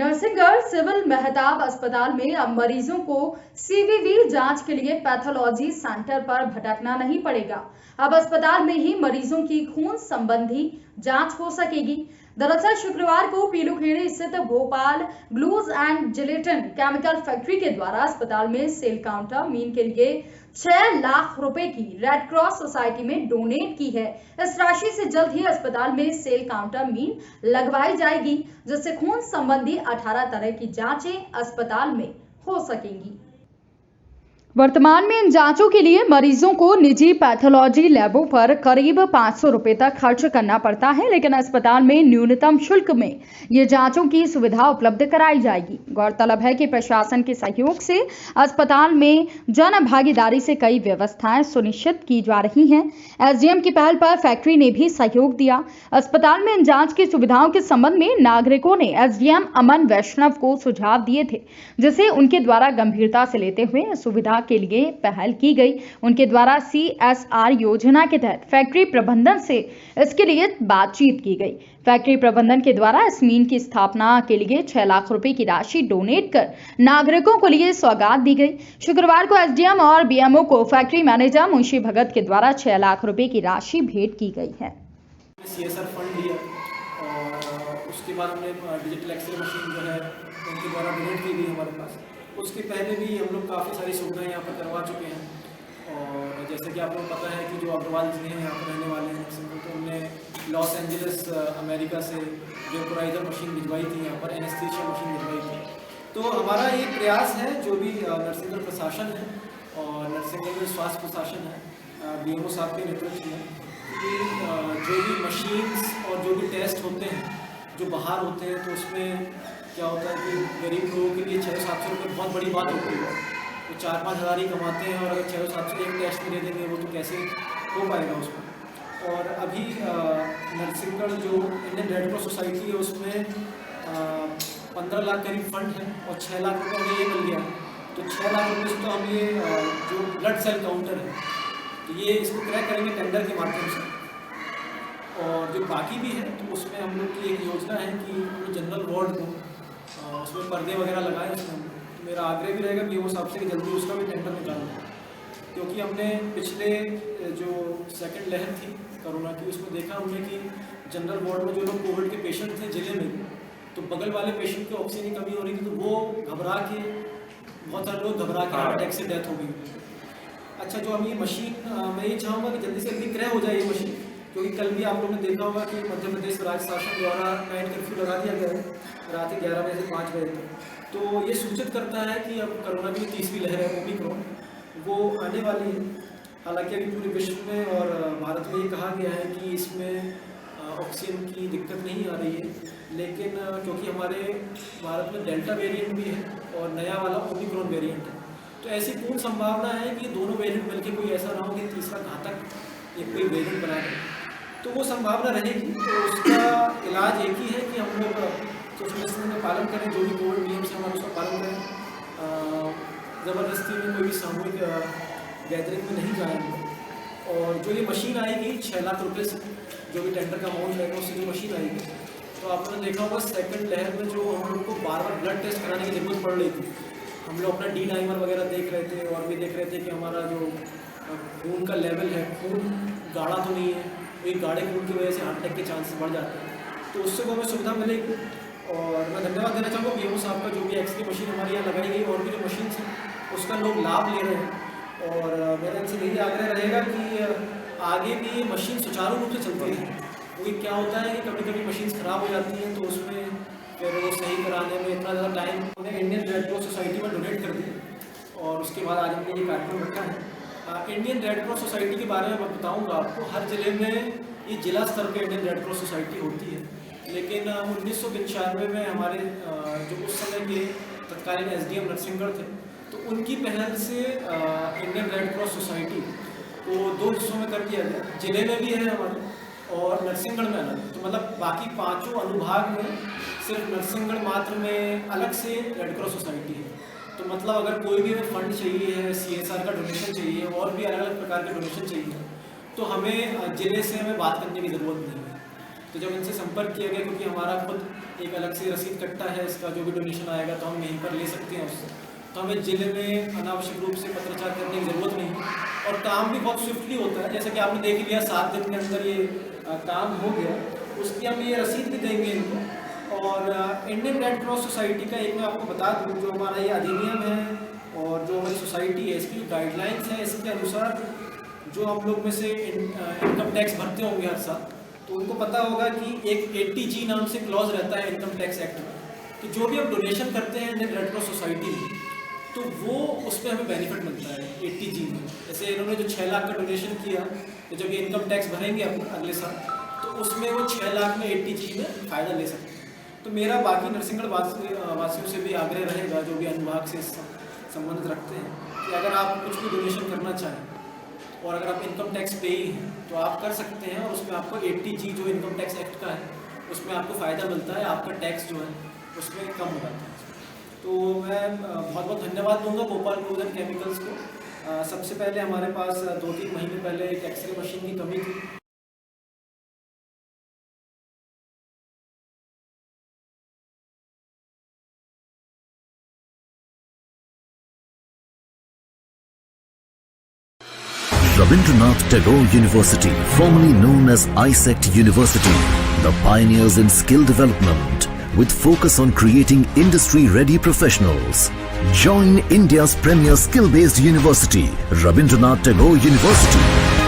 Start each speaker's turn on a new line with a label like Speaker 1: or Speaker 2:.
Speaker 1: Narsinghgarh civil Mehtab अस्पताल में अब मरीजों को सीवीवी जांच के लिए पैथोलॉजी सेंटर पर भटकना नहीं पड़ेगा। अब अस्पताल में ही मरीजों की खून संबंधी जांच हो सकेगी। दरअसल शुक्रवार को पीलूखेड़ी स्थित Bhopal glues and gelatin chemical factory के द्वारा अस्पताल में सेल काउंटर मीन के लिए 6 लाख रुपए की रेड क्रॉस सोसाइटी में डोनेट की है। इस राशि से जल्द ही अस्पताल में सेल काउंटर मीन लगवाई जाएगी, जिससे खून संबंधी 18 तरह की जांचें अस्पताल में हो सकेंगी। वर्तमान में इन जांचों के लिए मरीजों को निजी पैथोलॉजी लैबों पर करीब 500 रुपए तक खर्च करना पड़ता है, लेकिन अस्पताल में न्यूनतम शुल्क में ये जांचों की सुविधा उपलब्ध कराई जाएगी। गौरतलब है कि प्रशासन के सहयोग से अस्पताल में जन भागीदारी से कई व्यवस्थाएं सुनिश्चित की जा रही हैं। एसडीएम की पहल पर फैक्ट्री ने भी सहयोग दिया। अस्पताल में इन जांच की सुविधाओं के संबंध में नागरिकों ने एसडीएम अमन वैष्णव को सुझाव दिए थे, जिसे उनके द्वारा गंभीरता से लेते हुए सुविधा के लिए पहल की गई। उनके द्वारा CSR योजना के तहत फैक्ट्री प्रबंधन से इसके लिए बातचीत की गई। फैक्ट्री प्रबंधन के द्वारा इस मीन की स्थापना के लिए 6 लाख रुपए की राशि डोनेट कर नागरिकों को लिए सौगात दी गई। शुक्रवार को एसडीएम और बीएमओ को फैक्ट्री मैनेजर मुंशी भगत के द्वारा 6 लाख रुपए की राशि भेंट की गई है।
Speaker 2: CSR फंड लिया और उसके बाद हमने डिजिटल एक्सरे मशीन जो है उनके द्वारा डोनेट की गई हमारे पास। उसके पहले भी हम लोग काफ़ी सारी सुविधाएं यहाँ पर करवा चुके हैं। और जैसे कि आप लोगों को पता है कि जो अग्रवाल जी हैं यहाँ पर रहने वाले हैं, तो उनने लॉस एंजलिस अमेरिका से वेपोराइजर मशीन भिजवाई थी, यहाँ पर एनेस्थीसिया मशीन भिजवाई थी। तो हमारा ये प्रयास है, जो भी नरसिंहगढ़ प्रशासन है और नरसिंहगढ़ में स्वास्थ्य प्रशासन है बीएमओ साहब के नेतृत्व में, कि जो भी मशीन्स और जो भी टेस्ट होते हैं जो बाहर होते हैं, तो उसमें क्या होता है कि गरीब लोगों के लिए 600-700 रुपये बहुत बड़ी बात होती है। तो 4-5 हज़ार ही कमाते हैं और अगर 600-700 एक टेस्ट में दे देंगे वो तो कैसे हो पाएगा उसमें। और अभी नरसिंहगढ़ जो इंडियन रेड क्रॉस सोसाइटी है उसमें 15 लाख करीब फंड है और 6 लाख रुपये हमें ये मिल गया है। तो 6 लाख रुपये से तो हम ये जो ब्लड सेल काउंटर है तो ये इसको क्रैक करेंगे टेंडर के माध्यम से। और जो बाकी भी है तो उसमें हम लोग की एक योजना है कि जनरल वार्ड को उसमें पर्दे वगैरह लगाएं। उसमें मेरा आग्रह भी रहेगा बीओ साहब से कि जल्दी उसका भी टेंडर निकाल दें, क्योंकि हमने पिछले जो सेकंड लहर थी कोरोना की उसमें देखा हमने कि जनरल वार्ड में जो लोग कोविड के पेशेंट थे जिले में, तो बगल वाले पेशेंट की ऑक्सीजन की कमी हो रही थी, तो वो घबरा के बहुत सारे लोग घबरा के हार्ट अटैक से डेथ हो गई। अच्छा, जो हम ये मशीन मैं ये चाहूँगा कि जल्दी से जल्दी क्रय हो जाए ये मशीन, क्योंकि कल भी आप लोगों ने देखा होगा कि मध्य प्रदेश राज्य शासन द्वारा नाइट कर्फ्यू लगा दिया गया है रात 11 बजे से 5 बजे तक। तो ये सूचित करता है कि अब कोरोना की 30वीं लहर है ओमिक्रॉन वो आने वाली है। हालांकि अभी पूरे विश्व में और भारत में ये कहा गया है कि इसमें ऑक्सीजन की दिक्कत नहीं आ रही है, लेकिन क्योंकि हमारे भारत में डेल्टा वेरिएंट भी है और नया वाला ओमिक्रॉन वेरिएंट है, तो ऐसी पूर्ण संभावना है कि दोनों वेरिएंट मिलकर कोई ऐसा ना हो कि तीसरा घातक एक कोई वेरिएंट बना दे। तो वो संभावना रहेगी। तो उसका इलाज एक ही है कि हम लोग सोशल डिस्टेंसिंग का पालन करें, जो भी कोविड नियम से हमारे उसका पालन करें, ज़बरदस्ती में कोई भी सामूहिक गैदरिंग में नहीं जाएंगे। और जो ये मशीन आएगी 6 लाख रुपये से, जो भी टेंडर का अमाउंट रहेगा उससे जो मशीन आएगी, तो आपने देखा होगा सेकंड लहर में जो हम लोग को बार बार ब्लड टेस्ट कराने की जरूरत पड़ रही थी। हम लोग अपना D-डाइमर वगैरह देख रहे थे और भी देख रहे थे कि हमारा जो खून का लेवल है, खून गाढ़ा तो नहीं है, एक गाढ़े खून की वजह से हार्ट अटैक के चांसेस बढ़ जाते हैं। तो उससे वो हमें सुविधा मिलेगी। और मैं धन्यवाद देना चाहूँगा बीएमओ साहब का, जो भी एक्सरे मशीन हमारे यहाँ लगाई गई और भी जो मशीन है उसका लोग लाभ ले रहे हैं। और मेरा इनसे यही आग्रह रहेगा कि आगे भी ये मशीन सुचारू रूप से चलती है, क्योंकि क्या होता है कि कभी कभी मशीन ख़राब हो जाती हैं तो उसमें फिर वो सही कराने में इतना ज़्यादा टाइम हमने इंडियन रेड क्रॉस सोसाइटी में डोनेट कर दिया। और उसके बाद आज हमने ये कार्यक्रम रखा है। इंडियन रेड क्रॉस सोसाइटी के बारे में मैं बताऊंगा आपको। हर ज़िले में ये जिला स्तर पे इंडियन रेड क्रॉस सोसाइटी होती है, लेकिन 1995 में हमारे जो उस समय के तत्कालीन एसडीएम नरसिंहगढ़ थे, तो उनकी पहल से इंडियन रेड क्रॉस सोसाइटी को 2 हिस्सों में कर दिया गया। जिले में भी है हमारे और नरसिंहगढ़ में अलग। तो मतलब बाकी 5 अनुभाग में सिर्फ नरसिंहगढ़ मात्र में अलग से रेड क्रॉस सोसाइटी है। तो मतलब अगर कोई भी हमें फंड चाहिए है, CSR का डोनेशन चाहिए और भी अलग अलग प्रकार के डोनेशन चाहिए, तो हमें जिले से हमें बात करने की ज़रूरत नहीं है। तो जब इनसे संपर्क किया गया, क्योंकि हमारा खुद एक अलग से रसीद कट्टा है, इसका जो भी डोनेशन आएगा तो हम यहीं पर ले सकते हैं उससे, तो हमें ज़िले में अनावश्यक रूप से पत्राचार करने की ज़रूरत नहीं और काम भी बहुत स्विफ्टली होता है। जैसा कि आपने देख लिया 7 दिन के अंदर ये काम हो गया, उसकी हम ये रसीद भी देंगे इनको। और इंडियन रेड क्रॉस सोसाइटी का एक मैं आपको बता दूँ, जो हमारा ये अधिनियम है और जो हमारी सोसाइटी है, इसकी गाइडलाइंस है, इसके अनुसार जो हम लोग में से इनकम टैक्स भरते होंगे हर साल, तो उनको पता होगा कि एक 80G नाम से क्लॉज रहता है इनकम टैक्स एक्ट में। तो जो भी हम डोनेशन करते हैं इंडियन रेड क्रॉस सोसाइटी में, तो वो उस पर हमें बेनिफिट मिलता है 80G में। जैसे इन्होंने जो 6 लाख का डोनेशन किया, तो जब ये इनकम टैक्स भरेंगे अगले साल, तो उसमें वो 6 लाख में 80G में फ़ायदा ले सकते हैं। तो मेरा बाकी नरसिंहगढ़ वासियों से भी आग्रह रहेगा, जो भी अनुभाग से संबंधित रखते हैं, कि अगर आप कुछ भी डोनेशन करना चाहें और अगर आप इनकम टैक्स पे ही हैं तो आप कर सकते हैं, और उसमें आपको 80G जो इनकम टैक्स एक्ट का है उसमें आपको फ़ायदा मिलता है, आपका टैक्स जो है उसमें कम हो जाता है। तो मैं बहुत बहुत धन्यवाद दूंगा गोपाल क्लोज एंड केमिकल्स को। सबसे पहले हमारे पास 2-3 महीने पहले एक एक्सरे मशीन की कमी थी।
Speaker 3: Rabindranath Tagore University, formerly known as ISECT University, the pioneers in skill development with focus on creating industry-ready professionals. Join India's premier skill-based university, Rabindranath Tagore University.